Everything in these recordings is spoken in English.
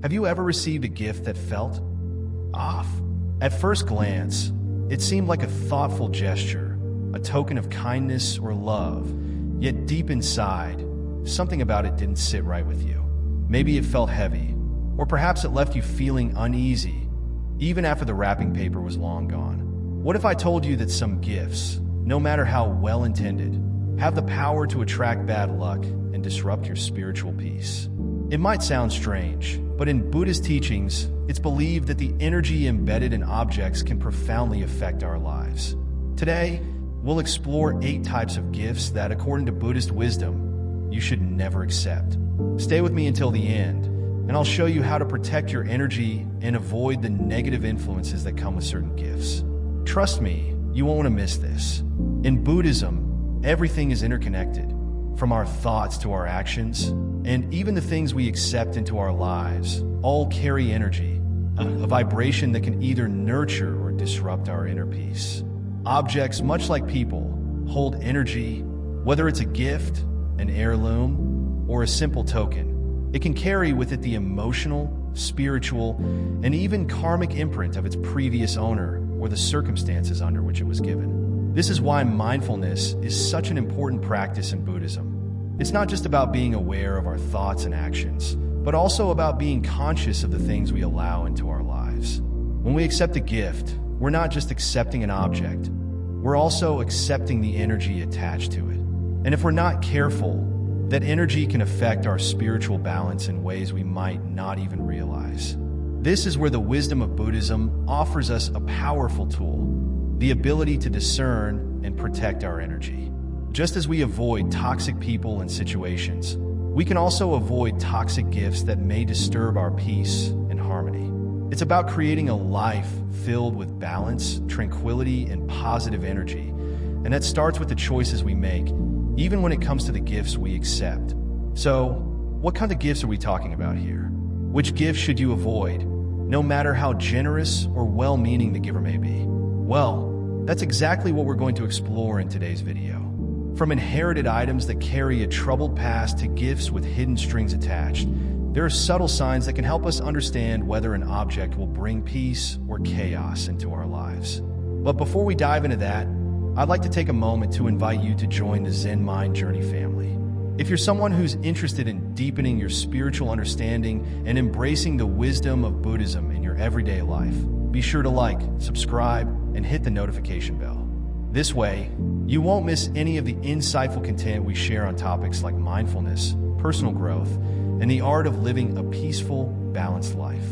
Have you ever received a gift that felt off? At first glance, it seemed like a thoughtful gesture, a token of kindness or love, yet deep inside, something about it didn't sit right with you. Maybe it felt heavy, or perhaps it left you feeling uneasy, even after the wrapping paper was long gone. What if I told you that some gifts, no matter how well-intended, have the power to attract bad luck and disrupt your spiritual peace? It might sound strange, but in Buddhist teachings, it's believed that the energy embedded in objects can profoundly affect our lives. Today, we'll explore 8 types of gifts that, according to Buddhist wisdom, you should never accept. Stay with me until the end, and I'll show you how to protect your energy and avoid the negative influences that come with certain gifts. Trust me, you won't want to miss this. In Buddhism, everything is interconnected, from our thoughts to our actions, and even the things we accept into our lives, all carry energy, a vibration that can either nurture or disrupt our inner peace. Objects, much like people, hold energy, whether it's a gift, an heirloom, or a simple token. It can carry with it the emotional, spiritual, and even karmic imprint of its previous owner or the circumstances under which it was given. This is why mindfulness is such an important practice in Buddhism. It's not just about being aware of our thoughts and actions, but also about being conscious of the things we allow into our lives. When we accept a gift, we're not just accepting an object, we're also accepting the energy attached to it. And if we're not careful, that energy can affect our spiritual balance in ways we might not even realize. This is where the wisdom of Buddhism offers us a powerful tool, the ability to discern and protect our energy. Just as we avoid toxic people and situations, we can also avoid toxic gifts that may disturb our peace and harmony. It's about creating a life filled with balance, tranquility, and positive energy. And that starts with the choices we make, even when it comes to the gifts we accept. So, what kind of gifts are we talking about here? Which gifts should you avoid, no matter how generous or well-meaning the giver may be? Well, that's exactly what we're going to explore in today's video. From inherited items that carry a troubled past to gifts with hidden strings attached, there are subtle signs that can help us understand whether an object will bring peace or chaos into our lives. But before we dive into that, I'd like to take a moment to invite you to join the Zen Mind Journey family. If you're someone who's interested in deepening your spiritual understanding and embracing the wisdom of Buddhism in your everyday life, be sure to like, subscribe, and hit the notification bell. This way, you won't miss any of the insightful content we share on topics like mindfulness, personal growth, and the art of living a peaceful, balanced life.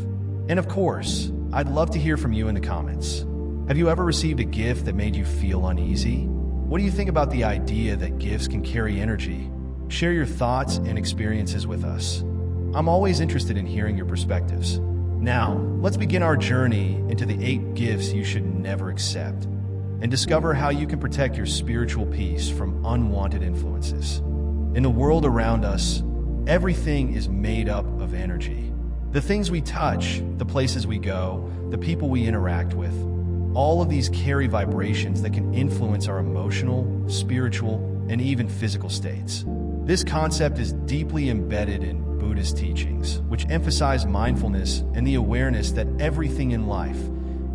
And of course, I'd love to hear from you in the comments. Have you ever received a gift that made you feel uneasy? What do you think about the idea that gifts can carry energy? Share your thoughts and experiences with us. I'm always interested in hearing your perspectives. Now, let's begin our journey into the 8 gifts you should never accept and discover how you can protect your spiritual peace from unwanted influences. In the world around us, everything is made up of energy. The things we touch, the places we go, the people we interact with, all of these carry vibrations that can influence our emotional, spiritual, and even physical states. This concept is deeply embedded in Buddhist teachings, which emphasize mindfulness and the awareness that everything in life,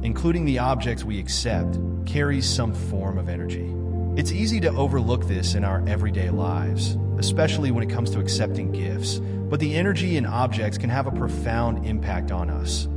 including the objects we accept, carries some form of energy. It's easy to overlook this in our everyday lives, especially when it comes to accepting gifts, but the energy in objects can have a profound impact on us,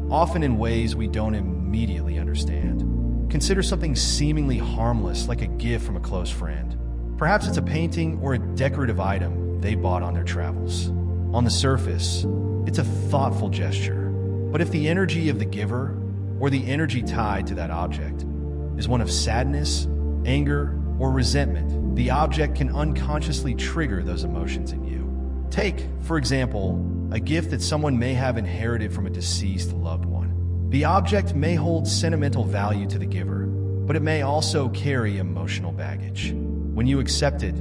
often in ways we don't immediately understand. Consider something seemingly harmless like a gift from a close friend. Perhaps it's a painting or a decorative item they bought on their travels. On the surface, it's a thoughtful gesture, but if the energy of the giver or the energy tied to that object is one of sadness, anger, or resentment, the object can unconsciously trigger those emotions in you. Take, for example, a gift that someone may have inherited from a deceased loved one. The object may hold sentimental value to the giver, but it may also carry emotional baggage. When you accept it,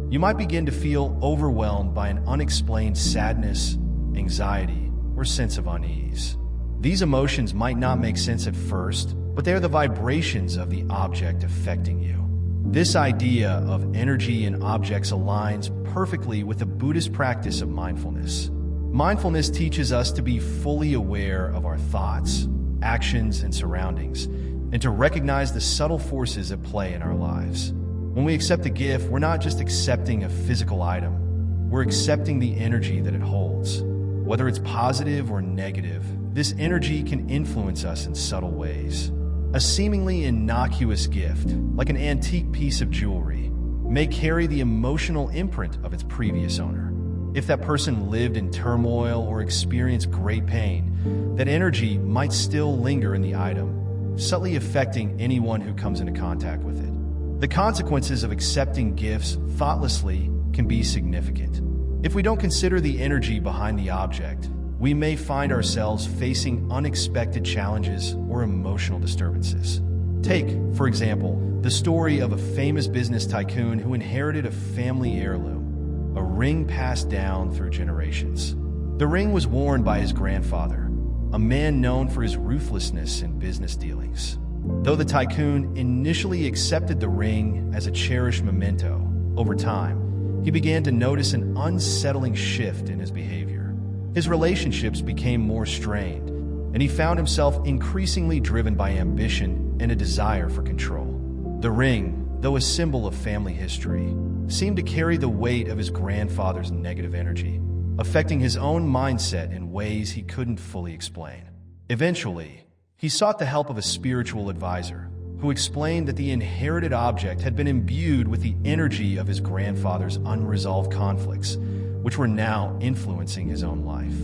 you might begin to feel overwhelmed by an unexplained sadness, anxiety, or sense of unease. These emotions might not make sense at first, but they are the vibrations of the object affecting you. This idea of energy in objects aligns perfectly with the Buddhist practice of mindfulness. Mindfulness teaches us to be fully aware of our thoughts, actions, and surroundings, and to recognize the subtle forces at play in our lives. When we accept a gift, we're not just accepting a physical item, we're accepting the energy that it holds. Whether it's positive or negative, this energy can influence us in subtle ways. A seemingly innocuous gift, like an antique piece of jewelry, may carry the emotional imprint of its previous owner. If that person lived in turmoil or experienced great pain, that energy might still linger in the item, subtly affecting anyone who comes into contact with it. The consequences of accepting gifts thoughtlessly can be significant. If we don't consider the energy behind the object, we may find ourselves facing unexpected challenges or emotional disturbances. Take, for example, the story of a famous business tycoon who inherited a family heirloom, a ring passed down through generations. The ring was worn by his grandfather, a man known for his ruthlessness in business dealings. Though the tycoon initially accepted the ring as a cherished memento, over time, he began to notice an unsettling shift in his behavior. His relationships became more strained, and he found himself increasingly driven by ambition and a desire for control. The ring, though a symbol of family history, seemed to carry the weight of his grandfather's negative energy, affecting his own mindset in ways he couldn't fully explain. Eventually, he sought the help of a spiritual advisor, who explained that the inherited object had been imbued with the energy of his grandfather's unresolved conflicts, which were now influencing his own life.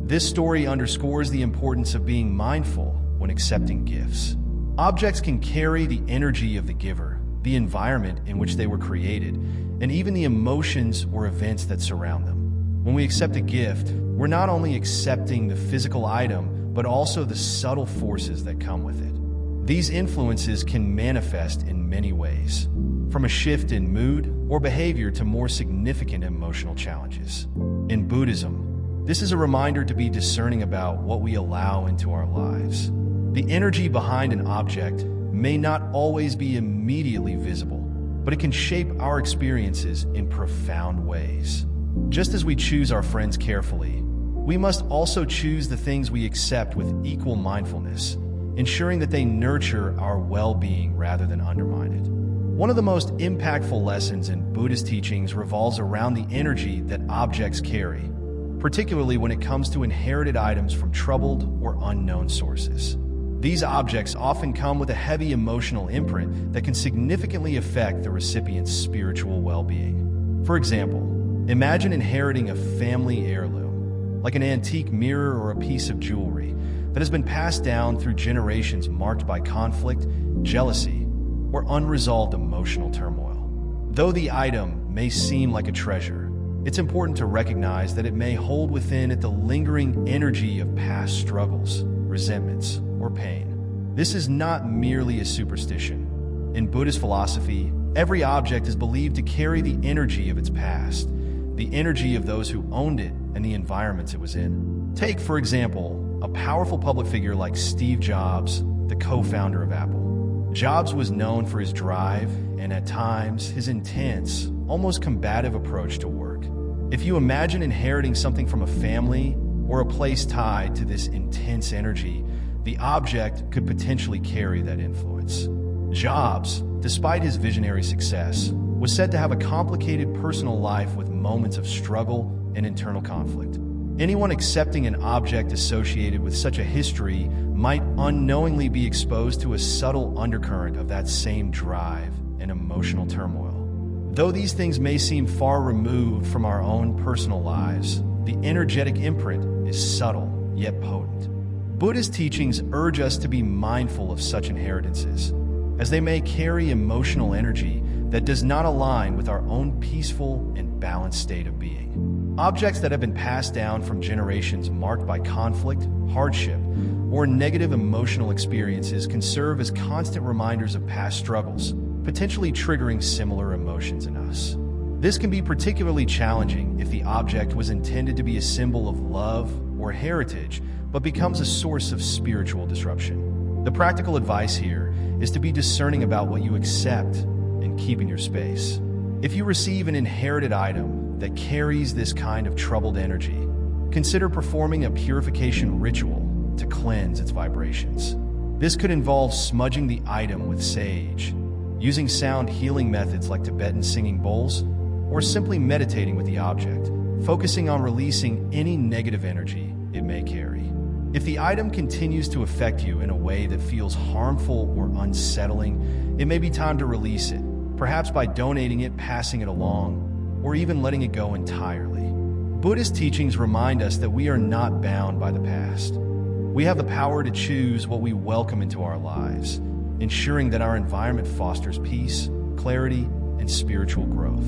This story underscores the importance of being mindful when accepting gifts. Objects can carry the energy of the giver, the environment in which they were created, and even the emotions or events that surround them. When we accept a gift, we're not only accepting the physical item, but also the subtle forces that come with it. These influences can manifest in many ways, from a shift in mood or behavior to more significant emotional challenges. In Buddhism, this is a reminder to be discerning about what we allow into our lives. The energy behind an object may not always be immediately visible, but it can shape our experiences in profound ways. Just as we choose our friends carefully, we must also choose the things we accept with equal mindfulness, ensuring that they nurture our well-being rather than undermine it. One of the most impactful lessons in Buddhist teachings revolves around the energy that objects carry, particularly when it comes to inherited items from troubled or unknown sources. These objects often come with a heavy emotional imprint that can significantly affect the recipient's spiritual well-being. For example, imagine inheriting a family heirloom, like an antique mirror or a piece of jewelry, that has been passed down through generations marked by conflict, jealousy, or unresolved emotional turmoil. Though the item may seem like a treasure, it's important to recognize that it may hold within it the lingering energy of past struggles, resentments, or pain. This is not merely a superstition. In Buddhist philosophy, every object is believed to carry the energy of its past, the energy of those who owned it and the environments it was in. Take, for example, a powerful public figure like Steve Jobs, the co-founder of Apple. Jobs was known for his drive and, at times, his intense, almost combative approach to work. If you imagine inheriting something from a family or a place tied to this intense energy, the object could potentially carry that influence. Jobs, despite his visionary success, was said to have a complicated personal life with moments of struggle and internal conflict. Anyone accepting an object associated with such a history might unknowingly be exposed to a subtle undercurrent of that same drive and emotional turmoil. Though these things may seem far removed from our own personal lives, the energetic imprint is subtle yet potent. Buddhist teachings urge us to be mindful of such inheritances, as they may carry emotional energy that does not align with our own peaceful and balanced state of being. Objects that have been passed down from generations marked by conflict, hardship, or negative emotional experiences can serve as constant reminders of past struggles, potentially triggering similar emotions in us. This can be particularly challenging if the object was intended to be a symbol of love or heritage, but becomes a source of spiritual disruption. The practical advice here is to be discerning about what you accept and keep in your space. If you receive an inherited item that carries this kind of troubled energy, consider performing a purification ritual to cleanse its vibrations. This could involve smudging the item with sage, using sound healing methods like Tibetan singing bowls, or simply meditating with the object, focusing on releasing any negative energy it may carry. If the item continues to affect you in a way that feels harmful or unsettling, it may be time to release it, perhaps by donating it, passing it along, or even letting it go entirely. Buddhist teachings remind us that we are not bound by the past. We have the power to choose what we welcome into our lives, ensuring that our environment fosters peace, clarity, and spiritual growth.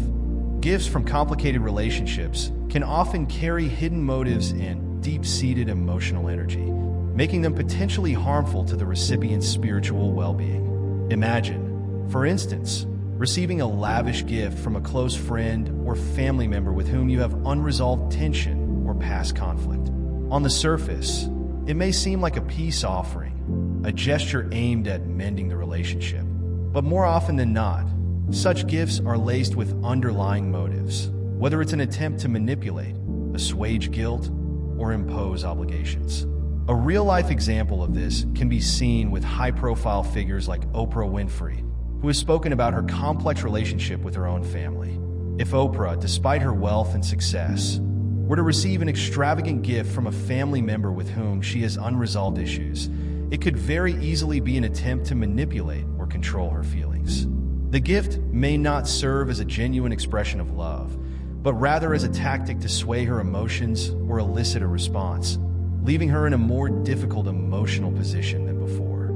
Gifts from complicated relationships can often carry hidden motives and deep-seated emotional energy, making them potentially harmful to the recipient's spiritual well-being. Imagine, for instance, receiving a lavish gift from a close friend or family member with whom you have unresolved tension or past conflict. On the surface, it may seem like a peace offering, a gesture aimed at mending the relationship. But more often than not, such gifts are laced with underlying motives, whether it's an attempt to manipulate, assuage guilt, or impose obligations. A real-life example of this can be seen with high-profile figures like Oprah Winfrey, who has spoken about her complex relationship with her own family. If Oprah, despite her wealth and success, were to receive an extravagant gift from a family member with whom she has unresolved issues, it could very easily be an attempt to manipulate or control her feelings. The gift may not serve as a genuine expression of love, but rather as a tactic to sway her emotions or elicit a response, leaving her in a more difficult emotional position than before.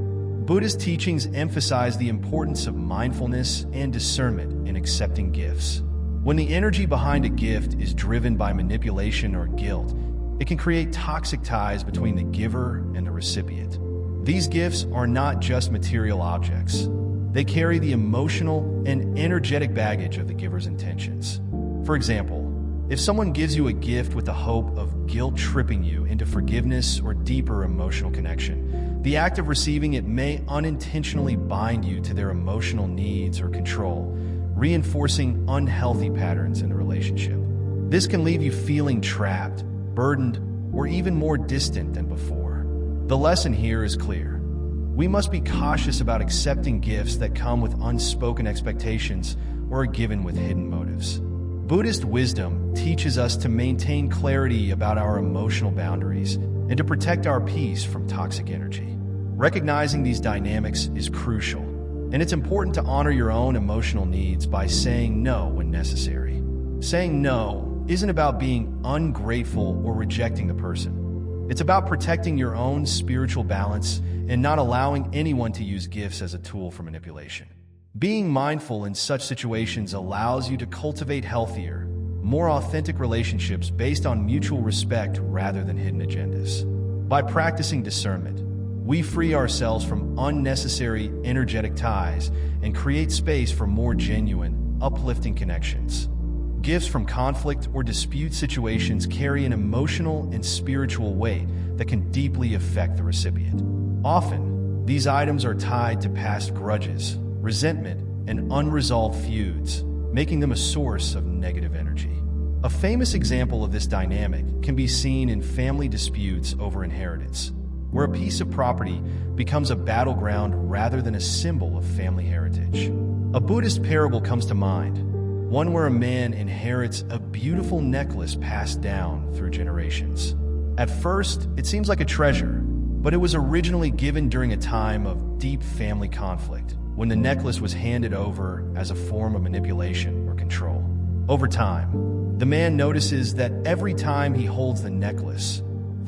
Buddhist teachings emphasize the importance of mindfulness and discernment in accepting gifts. When the energy behind a gift is driven by manipulation or guilt, it can create toxic ties between the giver and the recipient. These gifts are not just material objects. They carry the emotional and energetic baggage of the giver's intentions. For example, if someone gives you a gift with the hope of guilt-tripping you into forgiveness or deeper emotional connection, the act of receiving it may unintentionally bind you to their emotional needs or control, reinforcing unhealthy patterns in the relationship. This can leave you feeling trapped, burdened, or even more distant than before. The lesson here is clear. We must be cautious about accepting gifts that come with unspoken expectations or are given with hidden motives. Buddhist wisdom teaches us to maintain clarity about our emotional boundaries and to protect our peace from toxic energy. Recognizing these dynamics is crucial, and it's important to honor your own emotional needs by saying no when necessary. Saying no isn't about being ungrateful or rejecting the person. It's about protecting your own spiritual balance and not allowing anyone to use gifts as a tool for manipulation. Being mindful in such situations allows you to cultivate healthier, more authentic relationships based on mutual respect rather than hidden agendas. By practicing discernment, we free ourselves from unnecessary energetic ties and create space for more genuine, uplifting connections. Gifts from conflict or dispute situations carry an emotional and spiritual weight that can deeply affect the recipient. Often, these items are tied to past grudges, resentment, and unresolved feuds, making them a source of negative energy. A famous example of this dynamic can be seen in family disputes over inheritance, where a piece of property becomes a battleground rather than a symbol of family heritage. A Buddhist parable comes to mind, one where a man inherits a beautiful necklace passed down through generations. At first, it seems like a treasure, but it was originally given during a time of deep family conflict, when the necklace was handed over as a form of manipulation or control. Over time, the man notices that every time he holds the necklace,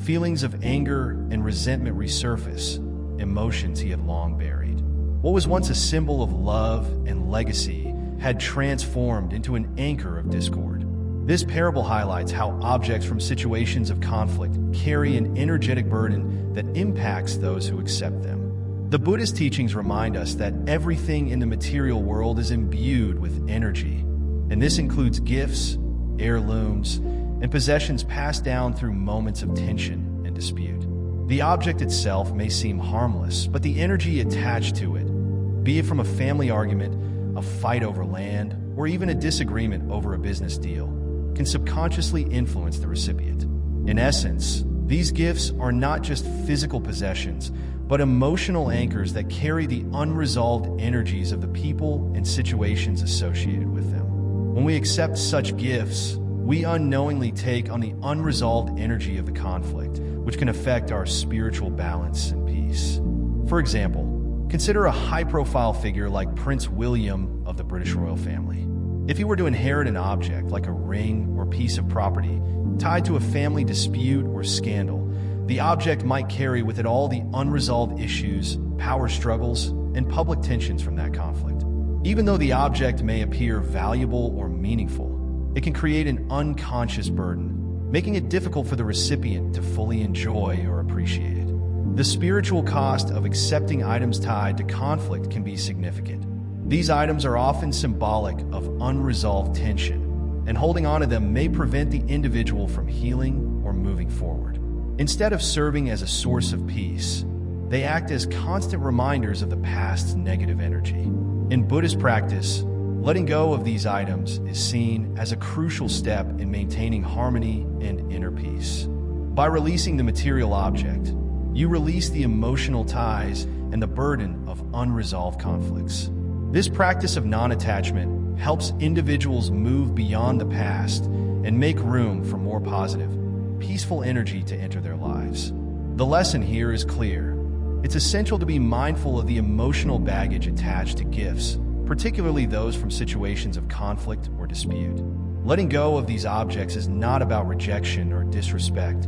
feelings of anger and resentment resurface, emotions he had long buried. What was once a symbol of love and legacy had transformed into an anchor of discord. This parable highlights how objects from situations of conflict carry an energetic burden that impacts those who accept them. The Buddhist teachings remind us that everything in the material world is imbued with energy, and this includes gifts, heirlooms, and possessions passed down through moments of tension and dispute. The object itself may seem harmless, but the energy attached to it, be it from a family argument, a fight over land, or even a disagreement over a business deal, can subconsciously influence the recipient. In essence, these gifts are not just physical possessions, but emotional anchors that carry the unresolved energies of the people and situations associated with them. When we accept such gifts, we unknowingly take on the unresolved energy of the conflict, which can affect our spiritual balance and peace. For example, consider a high-profile figure like Prince William of the British royal family. If he were to inherit an object like a ring or piece of property tied to a family dispute or scandal, the object might carry with it all the unresolved issues, power struggles, and public tensions from that conflict. Even though the object may appear valuable or meaningful, it can create an unconscious burden, making it difficult for the recipient to fully enjoy or appreciate it. The spiritual cost of accepting items tied to conflict can be significant. These items are often symbolic of unresolved tension, and holding on to them may prevent the individual from healing or moving forward. Instead of serving as a source of peace, they act as constant reminders of the past's negative energy. In Buddhist practice, letting go of these items is seen as a crucial step in maintaining harmony and inner peace. By releasing the material object, you release the emotional ties and the burden of unresolved conflicts. This practice of non-attachment helps individuals move beyond the past and make room for more positive, peaceful energy to enter their lives. The lesson here is clear. It's essential to be mindful of the emotional baggage attached to gifts, particularly those from situations of conflict or dispute. Letting go of these objects is not about rejection or disrespect.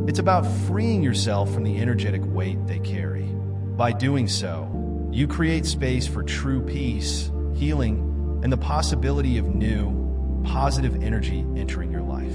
It's about freeing yourself from the energetic weight they carry. By doing so, you create space for true peace, healing, and the possibility of new, positive energy entering your life.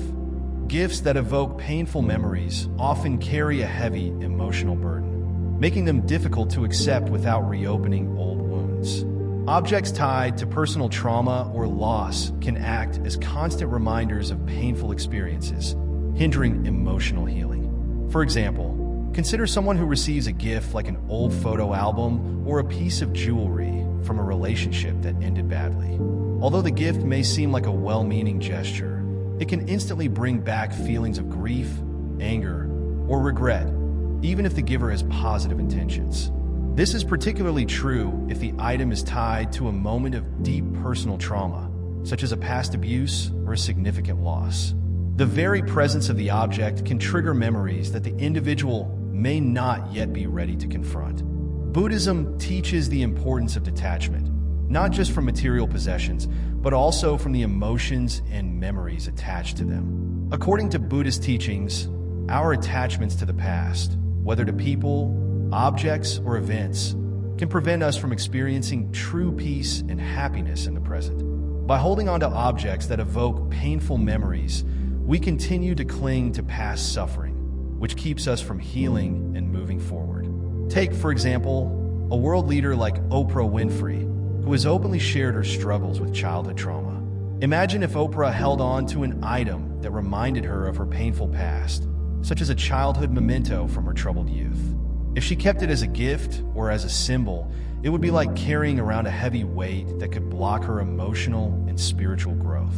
Gifts that evoke painful memories often carry a heavy emotional burden, making them difficult to accept without reopening old wounds. Objects tied to personal trauma or loss can act as constant reminders of painful experiences, hindering emotional healing. For example, consider someone who receives a gift like an old photo album or a piece of jewelry from a relationship that ended badly. Although the gift may seem like a well-meaning gesture, it can instantly bring back feelings of grief, anger, or regret, even if the giver has positive intentions. This is particularly true if the item is tied to a moment of deep personal trauma, such as a past abuse or a significant loss. The very presence of the object can trigger memories that the individual may not yet be ready to confront. Buddhism teaches the importance of detachment, not just from material possessions, but also from the emotions and memories attached to them. According to Buddhist teachings, our attachments to the past, whether to people, objects, or events, can prevent us from experiencing true peace and happiness in the present. By holding on to objects that evoke painful memories, we continue to cling to past suffering, which keeps us from healing and moving forward. Take, for example, a world leader like Oprah Winfrey, who has openly shared her struggles with childhood trauma. Imagine if Oprah held on to an item that reminded her of her painful past, such as a childhood memento from her troubled youth. If she kept it as a gift or as a symbol, it would be like carrying around a heavy weight that could block her emotional and spiritual growth.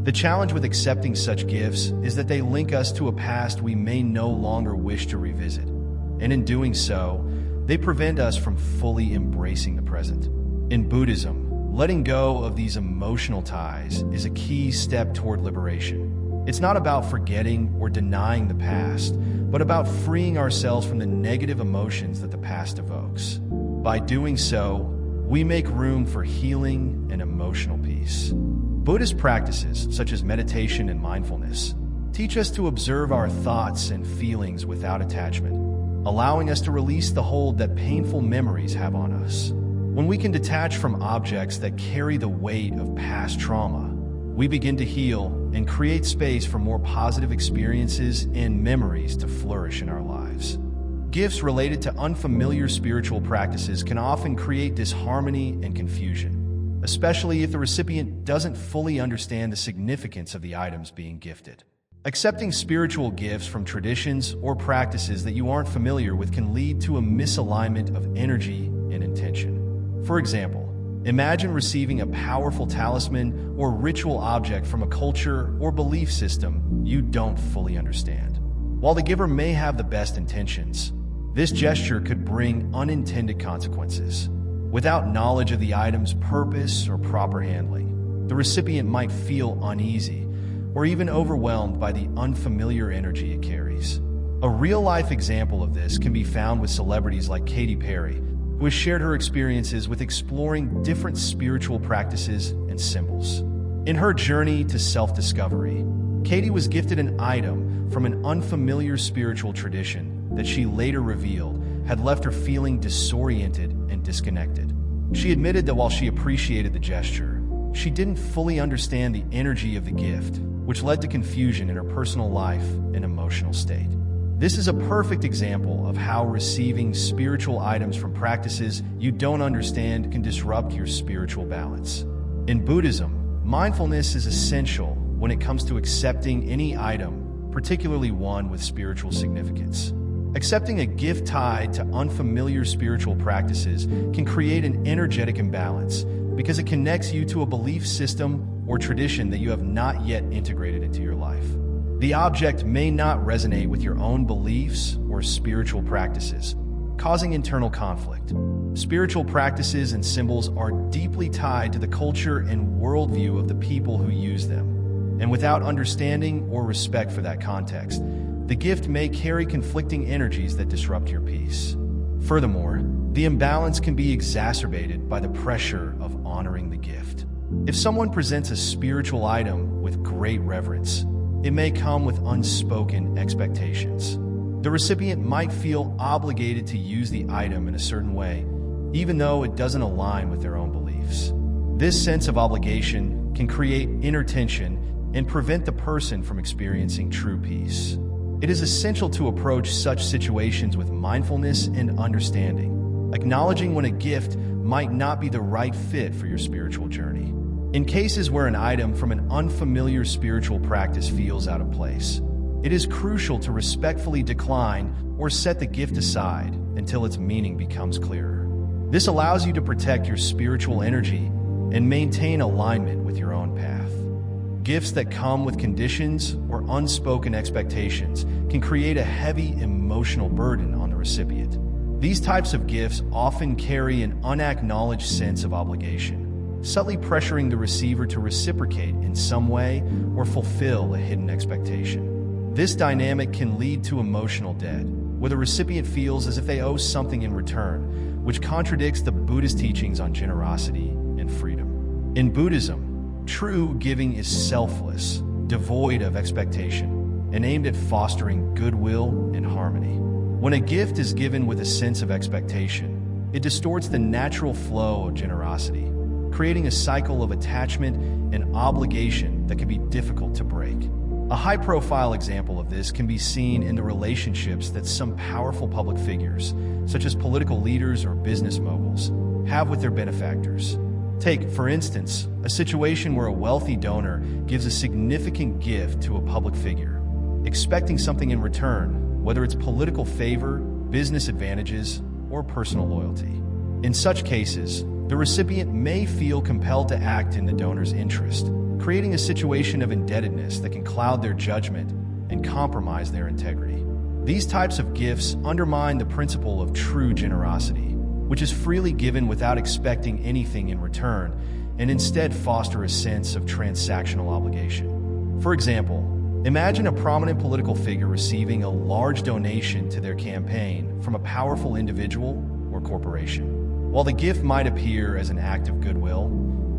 The challenge with accepting such gifts is that they link us to a past we may no longer wish to revisit, and in doing so, they prevent us from fully embracing the present. In Buddhism, letting go of these emotional ties is a key step toward liberation. It's not about forgetting or denying the past, but about freeing ourselves from the negative emotions that the past evokes. By doing so, we make room for healing and emotional peace. Buddhist practices, such as meditation and mindfulness, teach us to observe our thoughts and feelings without attachment, allowing us to release the hold that painful memories have on us. When we can detach from objects that carry the weight of past trauma, we begin to heal and create space for more positive experiences and memories to flourish in our lives. Gifts related to unfamiliar spiritual practices can often create disharmony and confusion, especially if the recipient doesn't fully understand the significance of the items being gifted. Accepting spiritual gifts from traditions or practices that you aren't familiar with can lead to a misalignment of energy and intention. For example, imagine receiving a powerful talisman or ritual object from a culture or belief system you don't fully understand. While the giver may have the best intentions, this gesture could bring unintended consequences. Without knowledge of the item's purpose or proper handling, the recipient might feel uneasy or even overwhelmed by the unfamiliar energy it carries. A real-life example of this can be found with celebrities like Katy Perry, who has shared her experiences with exploring different spiritual practices and symbols. In her journey to self-discovery, Katy was gifted an item from an unfamiliar spiritual tradition that she later revealed had left her feeling disoriented and disconnected. She admitted that while she appreciated the gesture, she didn't fully understand the energy of the gift, which led to confusion in her personal life and emotional state. This is a perfect example of how receiving spiritual items from practices you don't understand can disrupt your spiritual balance. In Buddhism, mindfulness is essential when it comes to accepting any item, particularly one with spiritual significance. Accepting a gift tied to unfamiliar spiritual practices can create an energetic imbalance because it connects you to a belief system or tradition that you have not yet integrated into your life. The object may not resonate with your own beliefs or spiritual practices, causing internal conflict. Spiritual practices and symbols are deeply tied to the culture and worldview of the people who use them. And without understanding or respect for that context, the gift may carry conflicting energies that disrupt your peace. Furthermore, the imbalance can be exacerbated by the pressure of honoring the gift. If someone presents a spiritual item with great reverence, it may come with unspoken expectations. The recipient might feel obligated to use the item in a certain way, even though it doesn't align with their own beliefs. This sense of obligation can create inner tension and prevent the person from experiencing true peace. It is essential to approach such situations with mindfulness and understanding, acknowledging when a gift might not be the right fit for your spiritual journey. In cases where an item from an unfamiliar spiritual practice feels out of place, it is crucial to respectfully decline or set the gift aside until its meaning becomes clearer. This allows you to protect your spiritual energy and maintain alignment with your own path. Gifts that come with conditions or unspoken expectations can create a heavy emotional burden on the recipient. These types of gifts often carry an unacknowledged sense of obligation, subtly pressuring the receiver to reciprocate in some way or fulfill a hidden expectation. This dynamic can lead to emotional debt, where the recipient feels as if they owe something in return, which contradicts the Buddhist teachings on generosity and freedom. In Buddhism, true giving is selfless, devoid of expectation, and aimed at fostering goodwill and harmony. When a gift is given with a sense of expectation, it distorts the natural flow of generosity, creating a cycle of attachment and obligation that can be difficult to break. A high-profile example of this can be seen in the relationships that some powerful public figures, such as political leaders or business moguls, have with their benefactors. Take, for instance, a situation where a wealthy donor gives a significant gift to a public figure, expecting something in return, whether it's political favor, business advantages, or personal loyalty. In such cases, the recipient may feel compelled to act in the donor's interest, creating a situation of indebtedness that can cloud their judgment and compromise their integrity. These types of gifts undermine the principle of true generosity, which is freely given without expecting anything in return, and instead foster a sense of transactional obligation. For example, imagine a prominent political figure receiving a large donation to their campaign from a powerful individual or corporation. While the gift might appear as an act of goodwill,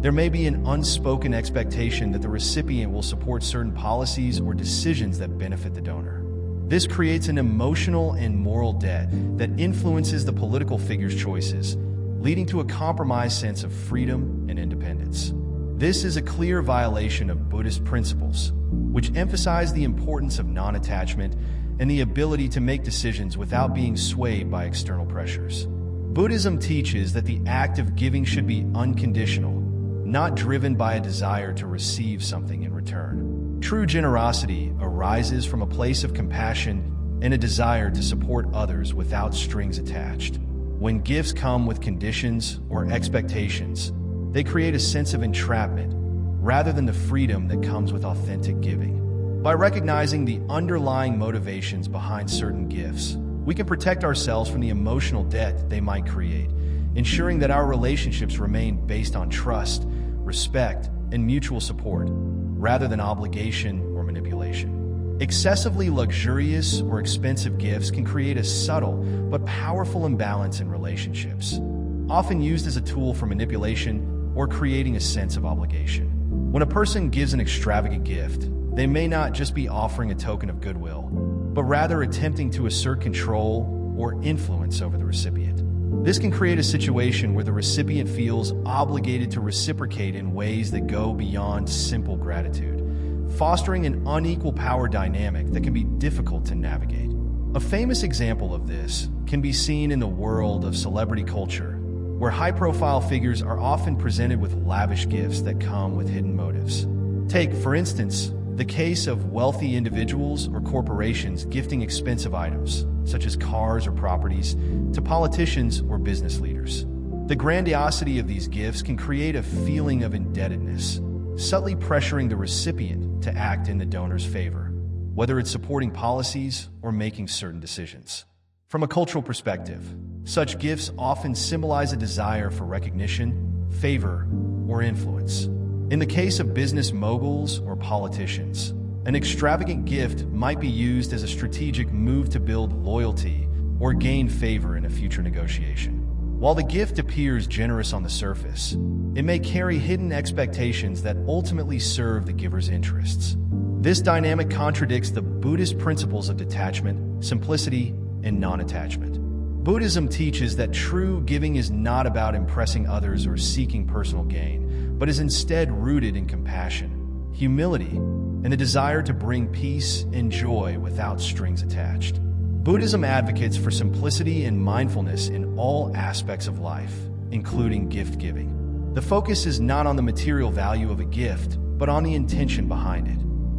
there may be an unspoken expectation that the recipient will support certain policies or decisions that benefit the donor. This creates an emotional and moral debt that influences the political figure's choices, leading to a compromised sense of freedom and independence. This is a clear violation of Buddhist principles, which emphasize the importance of non-attachment and the ability to make decisions without being swayed by external pressures. Buddhism teaches that the act of giving should be unconditional, not driven by a desire to receive something in return. True generosity arises from a place of compassion and a desire to support others without strings attached. When gifts come with conditions or expectations, they create a sense of entrapment rather than the freedom that comes with authentic giving. By recognizing the underlying motivations behind certain gifts, we can protect ourselves from the emotional debt they might create, ensuring that our relationships remain based on trust, respect, and mutual support, rather than obligation or manipulation. Excessively luxurious or expensive gifts can create a subtle but powerful imbalance in relationships, often used as a tool for manipulation or creating a sense of obligation. When a person gives an extravagant gift, they may not just be offering a token of goodwill, but rather attempting to assert control or influence over the recipient. This can create a situation where the recipient feels obligated to reciprocate in ways that go beyond simple gratitude, fostering an unequal power dynamic that can be difficult to navigate. A famous example of this can be seen in the world of celebrity culture, where high-profile figures are often presented with lavish gifts that come with hidden motives. Take, for instance, the case of wealthy individuals or corporations gifting expensive items, such as cars or properties, to politicians or business leaders. The grandiosity of these gifts can create a feeling of indebtedness, subtly pressuring the recipient to act in the donor's favor, whether it's supporting policies or making certain decisions. From a cultural perspective, such gifts often symbolize a desire for recognition, favor, or influence. In the case of business moguls or politicians, an extravagant gift might be used as a strategic move to build loyalty or gain favor in a future negotiation. While the gift appears generous on the surface, it may carry hidden expectations that ultimately serve the giver's interests. This dynamic contradicts the Buddhist principles of detachment, simplicity, and non-attachment. Buddhism teaches that true giving is not about impressing others or seeking personal gain, but is instead rooted in compassion, humility, and the desire to bring peace and joy without strings attached. Buddhism advocates for simplicity and mindfulness in all aspects of life, including gift giving. The focus is not on the material value of a gift, but on the intention behind it.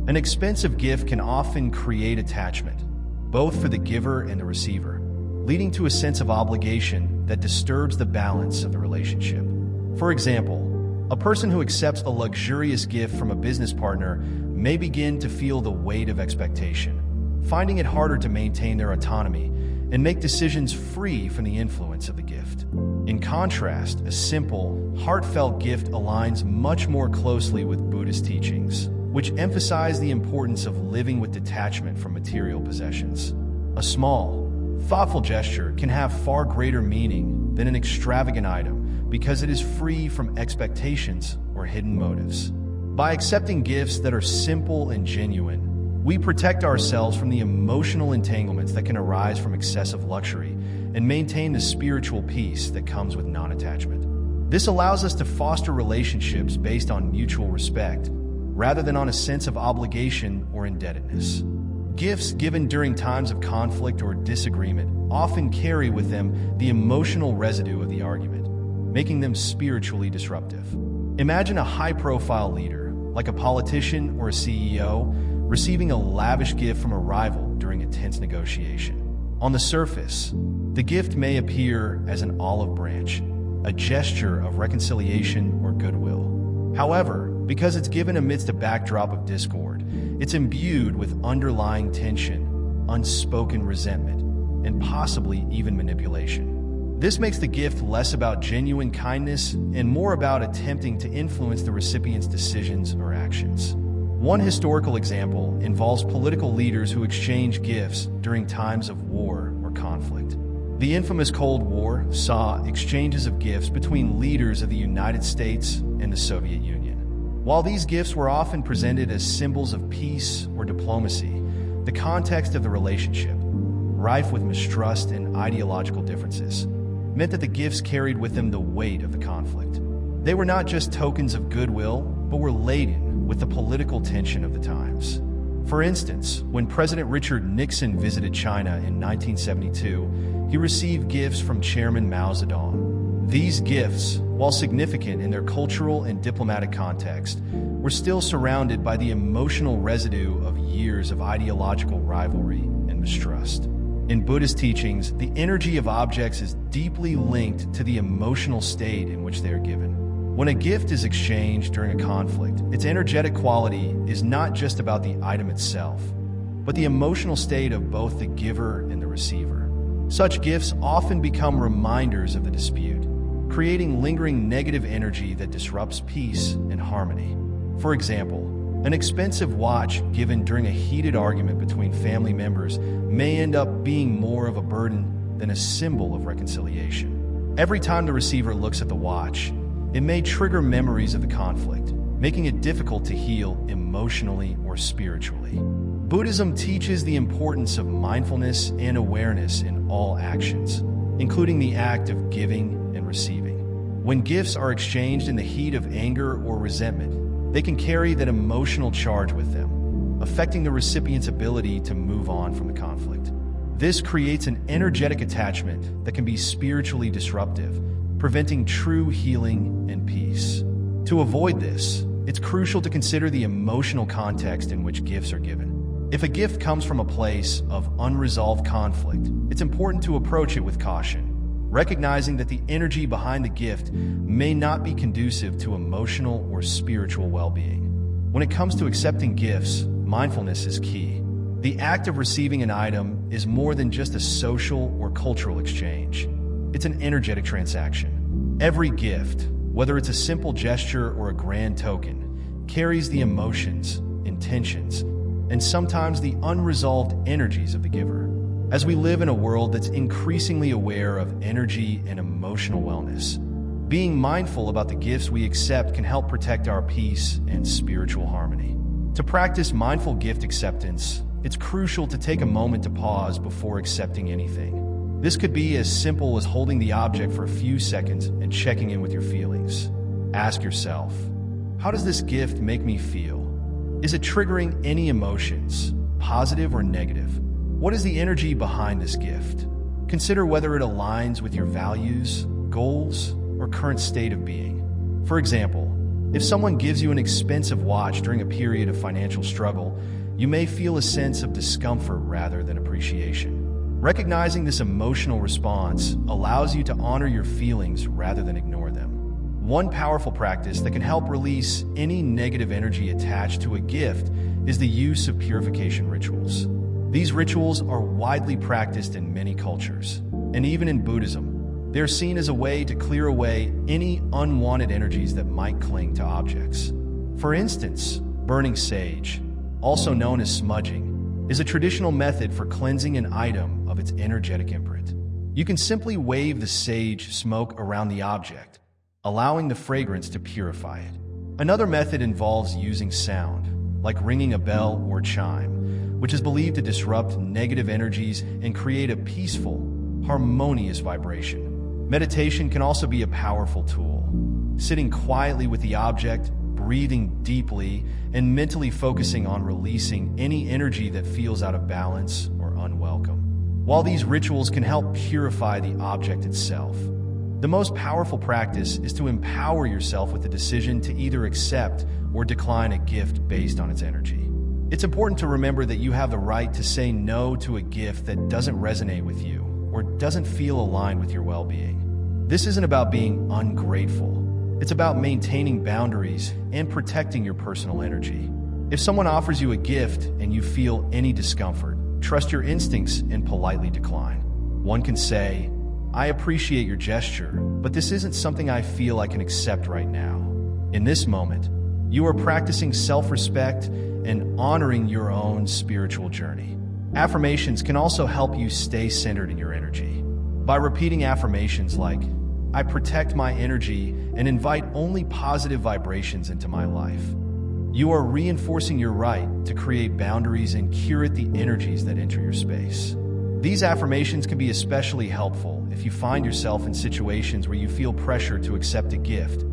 An expensive gift can often create attachment, both for the giver and the receiver, leading to a sense of obligation that disturbs the balance of the relationship. For example, a person who accepts a luxurious gift from a business partner may begin to feel the weight of expectation, finding it harder to maintain their autonomy and make decisions free from the influence of the gift. In contrast, a simple, heartfelt gift aligns much more closely with Buddhist teachings, which emphasize the importance of living with detachment from material possessions. A small, thoughtful gesture can have far greater meaning than an extravagant item because it is free from expectations or hidden motives. By accepting gifts that are simple and genuine, we protect ourselves from the emotional entanglements that can arise from excessive luxury and maintain the spiritual peace that comes with non-attachment. This allows us to foster relationships based on mutual respect, rather than on a sense of obligation or indebtedness. Gifts given during times of conflict or disagreement often carry with them the emotional residue of the argument, making them spiritually disruptive. Imagine a high-profile leader, like a politician or a CEO, receiving a lavish gift from a rival during a tense negotiation. On the surface, the gift may appear as an olive branch, a gesture of reconciliation or goodwill. However, because it's given amidst a backdrop of discord, it's imbued with underlying tension, unspoken resentment, and possibly even manipulation. This makes the gift less about genuine kindness and more about attempting to influence the recipient's decisions or actions. One historical example involves political leaders who exchange gifts during times of war or conflict. The infamous Cold War saw exchanges of gifts between leaders of the United States and the Soviet Union. While these gifts were often presented as symbols of peace or diplomacy, the context of the relationship, rife with mistrust and ideological differences, meant that the gifts carried with them the weight of the conflict. They were not just tokens of goodwill, but were laden with the political tension of the times. For instance, when President Richard Nixon visited China in 1972, he received gifts from Chairman Mao Zedong. These gifts, while significant in their cultural and diplomatic context, were still surrounded by the emotional residue of years of ideological rivalry and mistrust. In Buddhist teachings, the energy of objects is deeply linked to the emotional state in which they are given. When a gift is exchanged during a conflict, its energetic quality is not just about the item itself, but the emotional state of both the giver and the receiver. Such gifts often become reminders of the dispute, creating lingering negative energy that disrupts peace and harmony. For example, an expensive watch given during a heated argument between family members may end up being more of a burden than a symbol of reconciliation. Every time the receiver looks at the watch, it may trigger memories of the conflict, making it difficult to heal emotionally or spiritually. Buddhism teaches the importance of mindfulness and awareness in all actions, including the act of giving and receiving. When gifts are exchanged in the heat of anger or resentment, they can carry that emotional charge with them, affecting the recipient's ability to move on from the conflict. This creates an energetic attachment that can be spiritually disruptive, preventing true healing and peace. To avoid this, it's crucial to consider the emotional context in which gifts are given. If a gift comes from a place of unresolved conflict, it's important to approach it with caution, recognizing that the energy behind the gift may not be conducive to emotional or spiritual well-being. When it comes to accepting gifts, mindfulness is key. The act of receiving an item is more than just a social or cultural exchange. It's an energetic transaction. Every gift, whether it's a simple gesture or a grand token, carries the emotions, intentions, and sometimes the unresolved energies of the giver. As we live in a world that's increasingly aware of energy and emotional wellness, being mindful about the gifts we accept can help protect our peace and spiritual harmony. To practice mindful gift acceptance, it's crucial to take a moment to pause before accepting anything. This could be as simple as holding the object for a few seconds and checking in with your feelings. Ask yourself, how does this gift make me feel? Is it triggering any emotions, positive or negative? What is the energy behind this gift? Consider whether it aligns with your values, goals, or current state of being. For example, if someone gives you an expensive watch during a period of financial struggle, you may feel a sense of discomfort rather than appreciation. Recognizing this emotional response allows you to honor your feelings rather than ignore them. One powerful practice that can help release any negative energy attached to a gift is the use of purification rituals. These rituals are widely practiced in many cultures, and even in Buddhism, they are seen as a way to clear away any unwanted energies that might cling to objects. For instance, burning sage, also known as smudging, is a traditional method for cleansing an item of its energetic imprint. You can simply wave the sage smoke around the object, allowing the fragrance to purify it. Another method involves using sound, like ringing a bell or chime, which is believed to disrupt negative energies and create a peaceful, harmonious vibration. Meditation can also be a powerful tool. Sitting quietly with the object, breathing deeply, and mentally focusing on releasing any energy that feels out of balance or unwelcome. While these rituals can help purify the object itself, the most powerful practice is to empower yourself with the decision to either accept or decline a gift based on its energy. It's important to remember that you have the right to say no to a gift that doesn't resonate with you or doesn't feel aligned with your well-being. This isn't about being ungrateful. It's about maintaining boundaries and protecting your personal energy. If someone offers you a gift and you feel any discomfort, trust your instincts and politely decline. One can say, I appreciate your gesture, but this isn't something I feel I can accept right now. In this moment, you are practicing self-respect and honoring your own spiritual journey. Affirmations can also help you stay centered in your energy. By repeating affirmations like, I protect my energy and invite only positive vibrations into my life, you are reinforcing your right to create boundaries and curate the energies that enter your space. These affirmations can be especially helpful if you find yourself in situations where you feel pressure to accept a gift,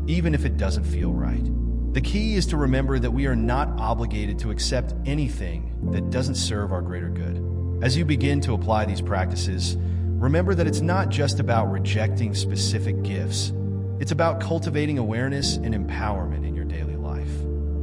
even if it doesn't feel right. The key is to remember that we are not obligated to accept anything that doesn't serve our greater good. As you begin to apply these practices, remember that it's not just about rejecting specific gifts. It's about cultivating awareness and empowerment in your daily life.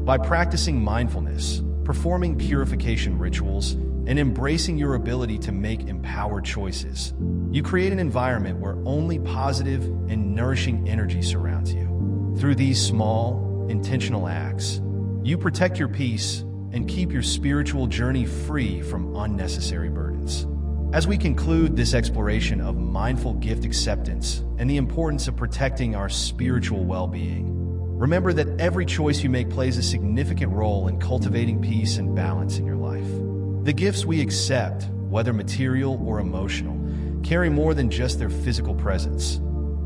By practicing mindfulness, performing purification rituals, and embracing your ability to make empowered choices, you create an environment where only positive and nourishing energy surrounds you. Through these small, intentional acts, you protect your peace and keep your spiritual journey free from unnecessary burdens. As we conclude this exploration of mindful gift acceptance and the importance of protecting our spiritual well-being, remember that every choice you make plays a significant role in cultivating peace and balance in your life. The gifts we accept, whether material or emotional, carry more than just their physical presence.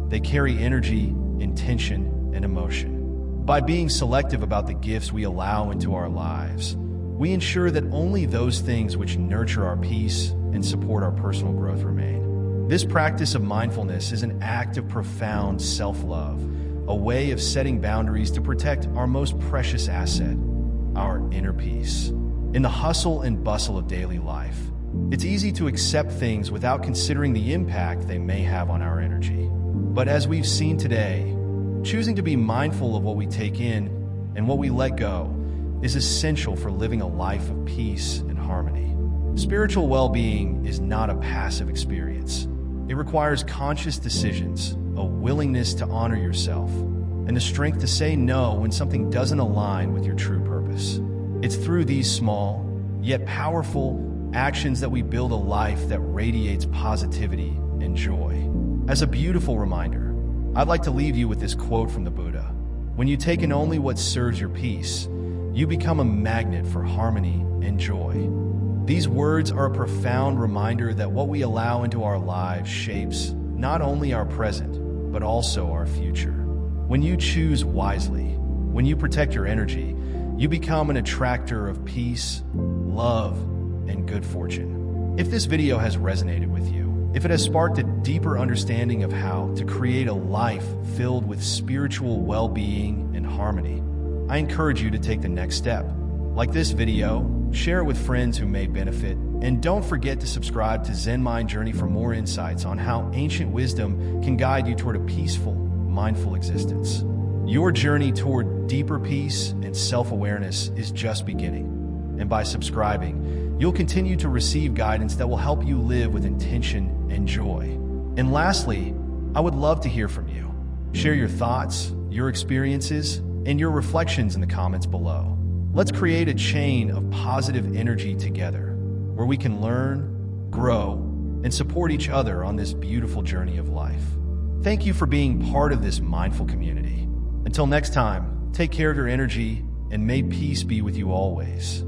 They carry energy, intention, and emotion. By being selective about the gifts we allow into our lives, we ensure that only those things which nurture our peace and support our personal growth remain. This practice of mindfulness is an act of profound self-love, a way of setting boundaries to protect our most precious asset, our inner peace. In the hustle and bustle of daily life, it's easy to accept things without considering the impact they may have on our energy. But as we've seen today, choosing to be mindful of what we take in and what we let go is essential for living a life of peace and harmony. Spiritual well-being is not a passive experience. It requires conscious decisions, a willingness to honor yourself, and the strength to say no when something doesn't align with your true purpose. It's through these small, yet powerful actions that we build a life that radiates positivity and joy. As a beautiful reminder, I'd like to leave you with this quote from the Buddha. When you take in only what serves your peace, you become a magnet for harmony and joy. These words are a profound reminder that what we allow into our lives shapes not only our present, but also our future. When you choose wisely, when you protect your energy, you become an attractor of peace, love, and good fortune. If this video has resonated with you, if it has sparked a deeper understanding of how to create a life filled with spiritual well-being and harmony, I encourage you to take the next step. Like this video, share it with friends who may benefit, and don't forget to subscribe to Zen Mind Journey for more insights on how ancient wisdom can guide you toward a peaceful, mindful existence. Your journey toward deeper peace and self-awareness is just beginning, and by subscribing, you'll continue to receive guidance that will help you live with intention and joy. And lastly, I would love to hear from you. Share your thoughts, your experiences, and your reflections in the comments below. Let's create a chain of positive energy together, where we can learn, grow, and support each other on this beautiful journey of life. Thank you for being part of this mindful community. Until next time, take care of your energy, and may peace be with you always.